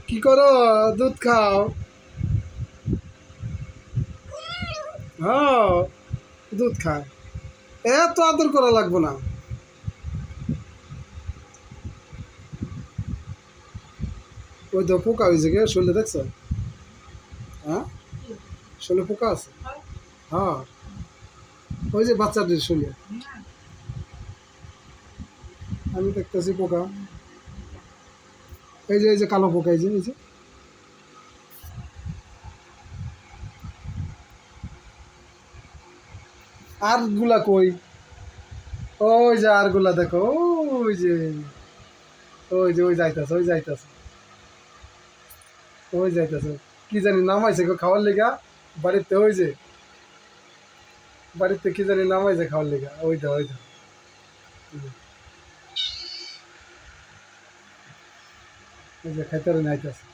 কি করো? দুধ খাও। হ্যাঁ, দুধ খায়। এত আদর করা লাগবো না। ওই তো পোকা হয়েছে গে শরীরে, দেখছো? হ্যাঁ, শরীরে পোকা আছে। হ্যাঁ, ওই যে বাচ্চাদের শরীরে আমি দেখতেছি পোকা। এই যে কালো পোকা, এই যে আর গুলা কই? ওই যে আর গুলা দেখো, ওই যে ওই যাইতাছে, ওই যাইতাছে। কি জানি নামাইছে গো খাওয়ার লিগা বাড়িতে। ওই যে বাড়িতে কি জানি নামাইছে খাওয়ার লিগা। ওই যে খাইতে নাইতাছে।